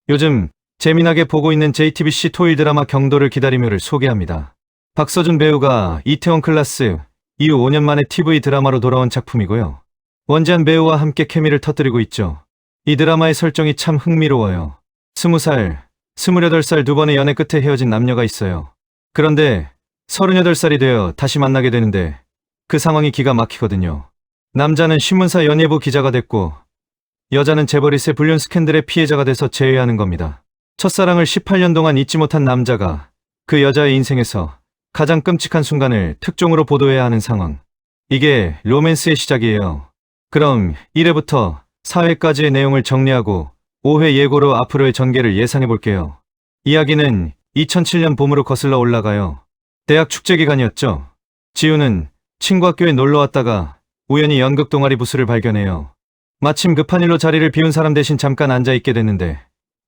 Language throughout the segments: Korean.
요즘 재미나게 보고 있는 JTBC 토일 드라마 경도를 기다리며를 소개합니다. 박서준 배우가 이태원 클라스 이후 5년 만에 TV 드라마로 돌아온 작품이고요. 원지한 배우와 함께 케미를 터뜨리고 있죠. 이 드라마의 설정이 참 흥미로워요. 20살, 28살 두 번의 연애 끝에 헤어진 남녀가 있어요. 그런데 38살이 되어 다시 만나게 되는데 그 상황이 기가 막히거든요. 남자는 신문사 연예부 기자가 됐고 여자는 재벌이세 불륜 스캔들의 피해자가 돼서 재회하는 겁니다. 첫사랑을 18년 동안 잊지 못한 남자가 그 여자의 인생에서 가장 끔찍한 순간을 특종으로 보도해야 하는 상황. 이게 로맨스의 시작이에요. 그럼 1회부터 4회까지의 내용을 정리하고 5회 예고로 앞으로의 전개를 예상해 볼게요. 이야기는 2007년 봄으로 거슬러 올라가요. 대학 축제 기간이었죠. 지우는 친구 학교에 놀러 왔다가 우연히 연극 동아리 부스를 발견해요. 마침 급한 일로 자리를 비운 사람 대신 잠깐 앉아있게 됐는데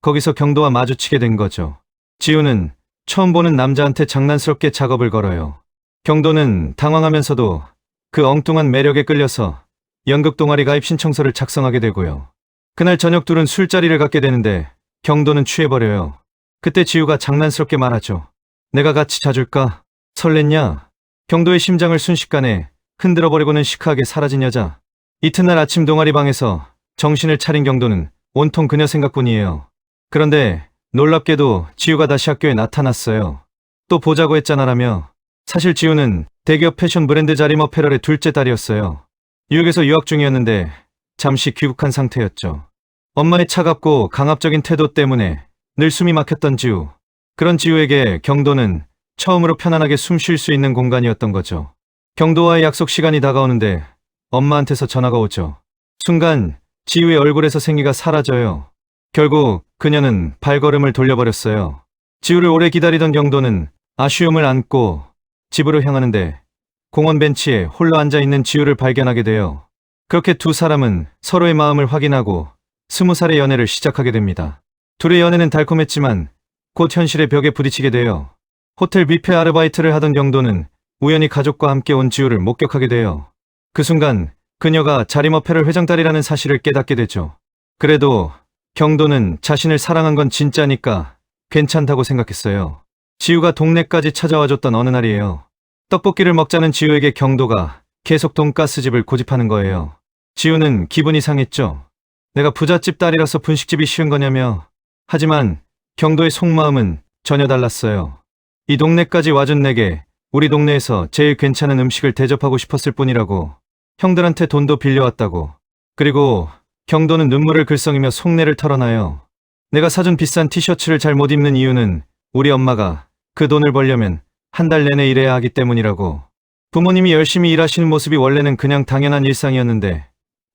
거기서 경도와 마주치게 된 거죠. 지우는 처음 보는 남자한테 장난스럽게 작업을 걸어요. 경도는 당황하면서도 그 엉뚱한 매력에 끌려서 연극 동아리 가입 신청서를 작성하게 되고요. 그날 저녁 둘은 술자리를 갖게 되는데 경도는 취해버려요. 그때 지우가 장난스럽게 말하죠. 내가 같이 자줄까? 설렜냐? 경도의 심장을 순식간에 흔들어버리고는 시크하게 사라진 여자. 이튿날 아침 동아리 방에서 정신을 차린 경도는 온통 그녀 생각뿐이에요. 그런데 놀랍게도 지우가 다시 학교에 나타났어요. 또 보자고 했잖아라며. 사실 지우는 대기업 패션 브랜드 자림 어페럴의 둘째 딸이었어요. 뉴욕에서 유학 중이었는데 잠시 귀국한 상태였죠. 엄마의 차갑고 강압적인 태도 때문에 늘 숨이 막혔던 지우. 그런 지우에게 경도는 처음으로 편안하게 숨 쉴 수 있는 공간이었던 거죠. 경도와의 약속 시간이 다가오는데 엄마한테서 전화가 오죠. 순간 지우의 얼굴에서 생기가 사라져요. 결국 그녀는 발걸음을 돌려버렸어요. 지우를 오래 기다리던 경도는 아쉬움을 안고 집으로 향하는데 공원 벤치에 홀로 앉아있는 지우를 발견하게 돼요. 그렇게 두 사람은 서로의 마음을 확인하고 20살의 연애를 시작하게 됩니다. 둘의 연애는 달콤했지만 곧 현실의 벽에 부딪히게 돼요. 호텔 뷔페 아르바이트를 하던 경도는 우연히 가족과 함께 온 지우를 목격하게 돼요. 그 순간 그녀가 자림 어페럴 회장딸이라는 사실을 깨닫게 되죠. 그래도 경도는 자신을 사랑한 건 진짜니까 괜찮다고 생각했어요. 지우가 동네까지 찾아와줬던 어느 날이에요. 떡볶이를 먹자는 지우에게 경도가 계속 돈가스집을 고집하는 거예요. 지우는 기분이 상했죠. 내가 부잣집 딸이라서 분식집이 쉬운 거냐며. 하지만 경도의 속마음은 전혀 달랐어요. 이 동네까지 와준 내게 우리 동네에서 제일 괜찮은 음식을 대접하고 싶었을 뿐이라고. 형들한테 돈도 빌려왔다고. 그리고 경도는 눈물을 글썽이며 속내를 털어놔요. 내가 사준 비싼 티셔츠를 잘 못 입는 이유는 우리 엄마가 그 돈을 벌려면 한 달 내내 일해야 하기 때문이라고. 부모님이 열심히 일하시는 모습이 원래는 그냥 당연한 일상이었는데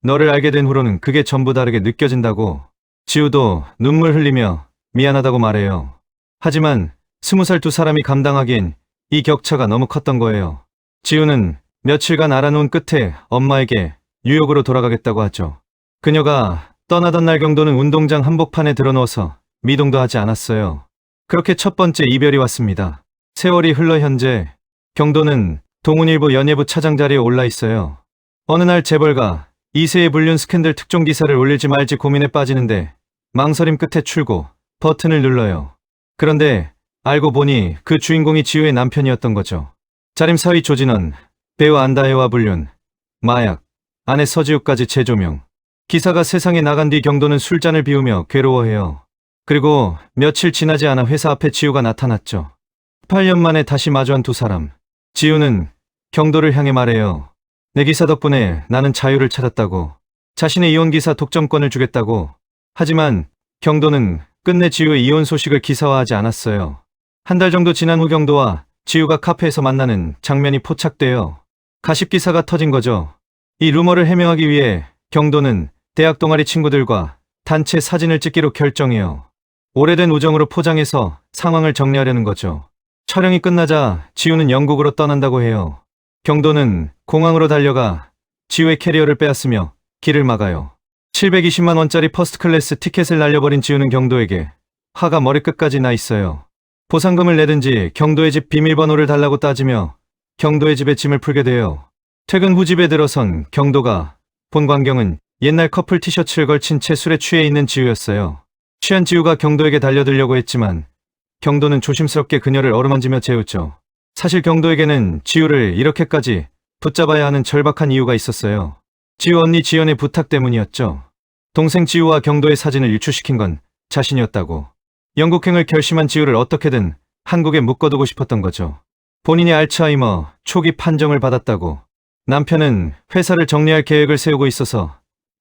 너를 알게 된 후로는 그게 전부 다르게 느껴진다고. 지우도 눈물 흘리며 미안하다고 말해요. 하지만 20살 두 사람이 감당하기엔 이 격차가 너무 컸던 거예요. 지우는 며칠간 알아놓은 끝에 엄마에게 뉴욕으로 돌아가겠다고 하죠. 그녀가 떠나던 날 경도는 운동장 한복판에 들어누워서 미동도 하지 않았어요. 그렇게 첫 번째 이별이 왔습니다. 세월이 흘러 현재 경도는 동훈일보 연예부 차장 자리에 올라 있어요. 어느 날 재벌가 2세의 불륜 스캔들 특종 기사를 올릴지 말지 고민에 빠지는데 망설임 끝에 출고 버튼을 눌러요. 그런데 알고 보니 그 주인공이 지우의 남편이었던 거죠. 자림 사위 조진원, 배우 안다혜와 불륜, 마약, 아내 서지우까지 재조명. 기사가 세상에 나간 뒤 경도는 술잔을 비우며 괴로워해요. 그리고 며칠 지나지 않아 회사 앞에 지우가 나타났죠. 8년 만에 다시 마주한 두 사람. 지우는 경도를 향해 말해요. 내 기사 덕분에 나는 자유를 찾았다고. 자신의 이혼 기사 독점권을 주겠다고. 하지만 경도는 끝내 지우의 이혼 소식을 기사화하지 않았어요. 한 달 정도 지난 후 경도와 지우가 카페에서 만나는 장면이 포착돼요. 가십 기사가 터진 거죠. 이 루머를 해명하기 위해 경도는 대학 동아리 친구들과 단체 사진을 찍기로 결정해요. 오래된 우정으로 포장해서 상황을 정리하려는 거죠. 촬영이 끝나자 지우는 영국으로 떠난다고 해요. 경도는 공항으로 달려가 지우의 캐리어를 빼앗으며 길을 막아요. 720만 원짜리 퍼스트 클래스 티켓을 날려버린 지우는 경도에게 화가 머리끝까지 나 있어요. 보상금을 내든지 경도의 집 비밀번호를 달라고 따지며 경도의 집에 짐을 풀게 돼요. 퇴근 후 집에 들어선 경도가 본 광경은 옛날 커플 티셔츠를 걸친 채 술에 취해 있는 지우였어요. 취한 지우가 경도에게 달려들려고 했지만 경도는 조심스럽게 그녀를 어루만지며 재우죠. 사실 경도에게는 지우를 이렇게까지 붙잡아야 하는 절박한 이유가 있었어요. 지우 언니 지연의 부탁 때문이었죠. 동생 지우와 경도의 사진을 유출시킨 건 자신이었다고. 영국행을 결심한 지우를 어떻게든 한국에 묶어두고 싶었던 거죠. 본인이 알츠하이머 초기 판정을 받았다고. 남편은 회사를 정리할 계획을 세우고 있어서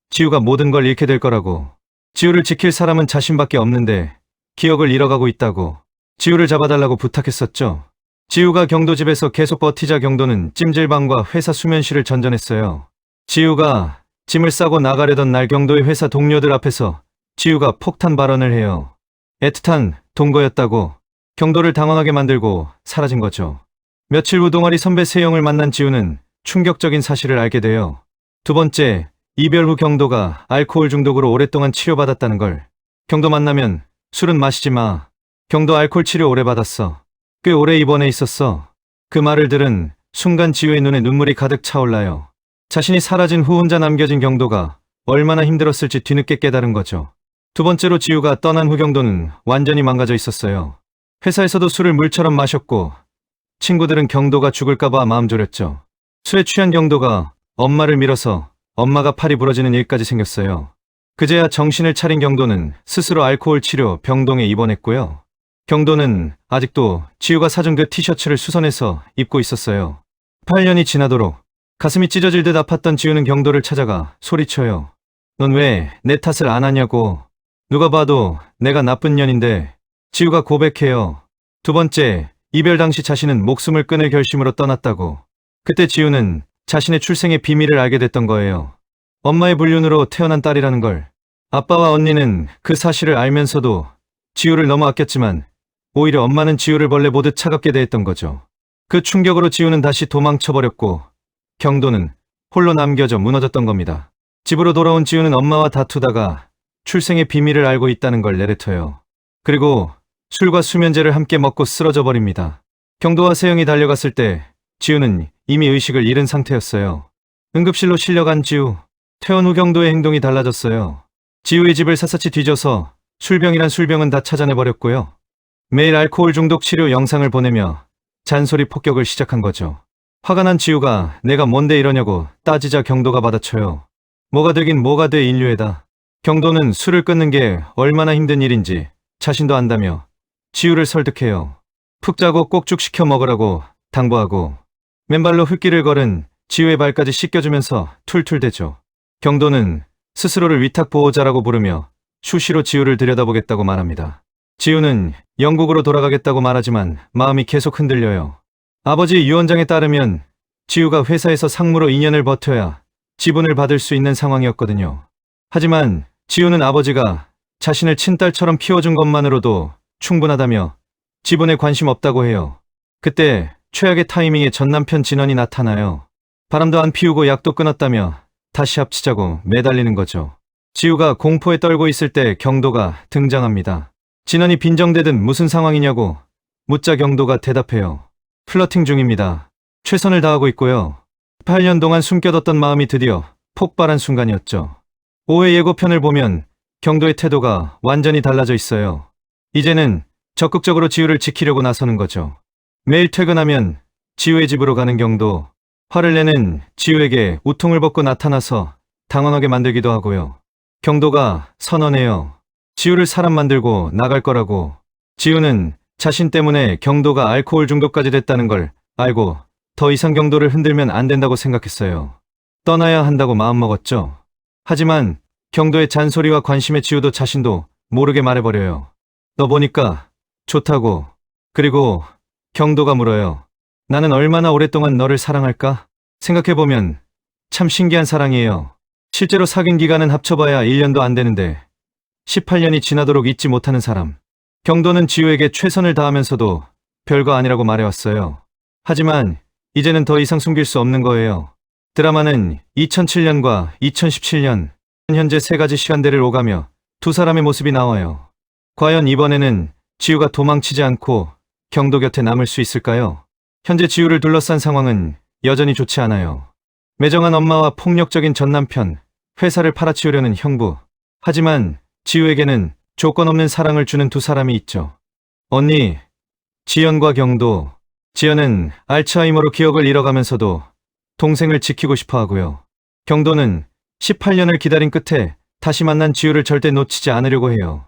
지우가 모든 걸 잃게 될 거라고. 지우를 지킬 사람은 자신밖에 없는데 기억을 잃어가고 있다고. 지우를 잡아달라고 부탁했었죠. 지우가 경도 집에서 계속 버티자 경도는 찜질방과 회사 수면실을 전전했어요. 지우가 짐을 싸고 나가려던 날 경도의 회사 동료들 앞에서 지우가 폭탄 발언을 해요. 애틋한 동거였다고. 경도를 당황하게 만들고 사라진 거죠. 며칠 후 동아리 선배 세영을 만난 지우는 충격적인 사실을 알게 돼요. 두 번째, 이별 후 경도가 알코올 중독으로 오랫동안 치료받았다는 걸. 경도 만나면 술은 마시지 마. 경도 알코올 치료 오래 받았어. 꽤 오래 입원해 있었어. 그 말을 들은 순간 지우의 눈에 눈물이 가득 차올라요. 자신이 사라진 후 혼자 남겨진 경도가 얼마나 힘들었을지 뒤늦게 깨달은 거죠. 두 번째로 지우가 떠난 후 경도는 완전히 망가져 있었어요. 회사에서도 술을 물처럼 마셨고 친구들은 경도가 죽을까봐 마음 졸였죠. 술에 취한 경도가 엄마를 밀어서 엄마가 팔이 부러지는 일까지 생겼어요. 그제야 정신을 차린 경도는 스스로 알코올 치료 병동에 입원했고요. 경도는 아직도 지우가 사준 그 티셔츠를 수선해서 입고 있었어요. 8년이 지나도록 가슴이 찢어질 듯 아팠던 지우는 경도를 찾아가 소리쳐요. 넌 왜 내 탓을 안 하냐고. 누가 봐도 내가 나쁜 년인데. 지우가 고백해요. 두 번째, 이별 당시 자신은 목숨을 끊을 결심으로 떠났다고. 그때 지우는 자신의 출생의 비밀을 알게 됐던 거예요. 엄마의 불륜으로 태어난 딸이라는 걸. 아빠와 언니는 그 사실을 알면서도 지우를 너무 아꼈지만 오히려 엄마는 지우를 벌레 보듯 차갑게 대했던 거죠. 그 충격으로 지우는 다시 도망쳐버렸고 경도는 홀로 남겨져 무너졌던 겁니다. 집으로 돌아온 지우는 엄마와 다투다가 출생의 비밀을 알고 있다는 걸 내뱉어요. 그리고 술과 수면제를 함께 먹고 쓰러져 버립니다. 경도와 세영이 달려갔을 때 지우는 이미 의식을 잃은 상태였어요. 응급실로 실려간 지우. 퇴원 후 경도의 행동이 달라졌어요. 지우의 집을 샅샅이 뒤져서 술병이란 술병은 다 찾아내버렸고요. 매일 알코올 중독 치료 영상을 보내며 잔소리 폭격을 시작한 거죠. 화가 난 지우가 내가 뭔데 이러냐고 따지자 경도가 받아쳐요. 뭐가 되긴 뭐가 돼 인류애다. 경도는 술을 끊는 게 얼마나 힘든 일인지 자신도 안다며 지우를 설득해요. 푹 자고 꼭죽 시켜 먹으라고 당부하고 맨발로 흙길을 걸은 지우의 발까지 씻겨주면서 툴툴대죠. 경도는 스스로를 위탁보호자라고 부르며 수시로 지우를 들여다보겠다고 말합니다. 지우는 영국으로 돌아가겠다고 말하지만 마음이 계속 흔들려요. 아버지 유언장에 따르면 지우가 회사에서 상무로 2년을 버텨야 지분을 받을 수 있는 상황이었거든요. 하지만 지우는 아버지가 자신을 친딸처럼 키워준 것만으로도 충분하다며 지분에 관심 없다고 해요. 그때 최악의 타이밍에 전남편 진원이 나타나요. 바람도 안 피우고 약도 끊었다며 다시 합치자고 매달리는 거죠. 지우가 공포에 떨고 있을 때 경도가 등장합니다. 진원이 빈정대듯 무슨 상황이냐고 묻자 경도가 대답해요. 플러팅 중입니다. 최선을 다하고 있고요. 8년 동안 숨겨뒀던 마음이 드디어 폭발한 순간이었죠. 5회 예고편을 보면 경도의 태도가 완전히 달라져 있어요. 이제는 적극적으로 지우를 지키려고 나서는 거죠. 매일 퇴근하면 지우의 집으로 가는 경도. 화를 내는 지우에게 우통을 벗고 나타나서 당황하게 만들기도 하고요. 경도가 선언해요. 지우를 사람 만들고 나갈 거라고. 지우는 자신 때문에 경도가 알코올 중독까지 됐다는 걸 알고 더 이상 경도를 흔들면 안 된다고 생각했어요. 떠나야 한다고 마음먹었죠. 하지만 경도의 잔소리와 관심에 지우도 자신도 모르게 말해버려요. 너 보니까 좋다고. 그리고 경도가 물어요. 나는 얼마나 오랫동안 너를 사랑할까? 생각해보면 참 신기한 사랑이에요. 실제로 사귄 기간은 합쳐봐야 1년도 안 되는데 18년이 지나도록 잊지 못하는 사람. 경도는 지우에게 최선을 다하면서도 별거 아니라고 말해왔어요. 하지만 이제는 더 이상 숨길 수 없는 거예요. 드라마는 2007년과 2017년 현재 3가지 시간대를 오가며 두 사람의 모습이 나와요. 과연 이번에는 지우가 도망치지 않고 경도 곁에 남을 수 있을까요? 현재 지우를 둘러싼 상황은 여전히 좋지 않아요. 매정한 엄마와 폭력적인 전남편, 회사를 팔아치우려는 형부. 하지만 지우에게는 조건 없는 사랑을 주는 두 사람이 있죠. 언니, 지연과 경도. 지연은 알츠하이머로 기억을 잃어가면서도 동생을 지키고 싶어 하고요. 경도는 18년을 기다린 끝에 다시 만난 지우를 절대 놓치지 않으려고 해요.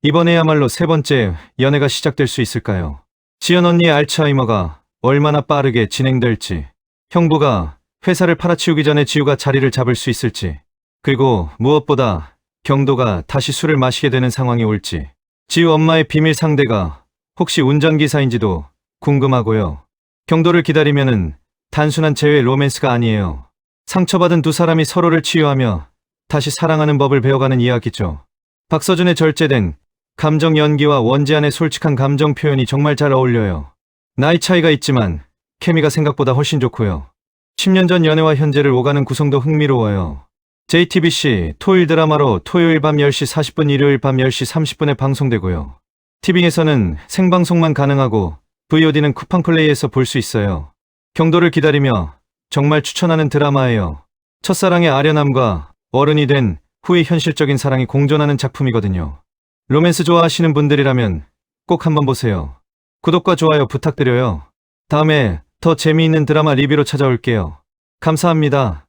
이번에야말로 세 번째 연애가 시작될 수 있을까요? 지연 언니의 알츠하이머가 얼마나 빠르게 진행될지, 형부가 회사를 팔아치우기 전에 지우가 자리를 잡을 수 있을지, 그리고 무엇보다 경도가 다시 술을 마시게 되는 상황이 올지, 지우 엄마의 비밀 상대가 혹시 운전기사인지도 궁금하고요. 경도를 기다리면은 단순한 재회 로맨스가 아니에요. 상처받은 두 사람이 서로를 치유하며 다시 사랑하는 법을 배워가는 이야기죠. 박서준의 절제된 감정 연기와 원지안의 솔직한 감정 표현이 정말 잘 어울려요. 나이 차이가 있지만 케미가 생각보다 훨씬 좋고요. 10년 전 연애와 현재를 오가는 구성도 흥미로워요. JTBC 토요일 드라마로 토요일 밤 10시 40분, 일요일 밤 10시 30분에 방송되고요. 티빙에서는 생방송만 가능하고 VOD는 쿠팡 플레이에서 볼 수 있어요. 경도를 기다리며 정말 추천하는 드라마예요. 첫사랑의 아련함과 어른이 된 후의 현실적인 사랑이 공존하는 작품이거든요. 로맨스 좋아하시는 분들이라면 꼭 한번 보세요. 구독과 좋아요 부탁드려요. 다음에 더 재미있는 드라마 리뷰로 찾아올게요. 감사합니다.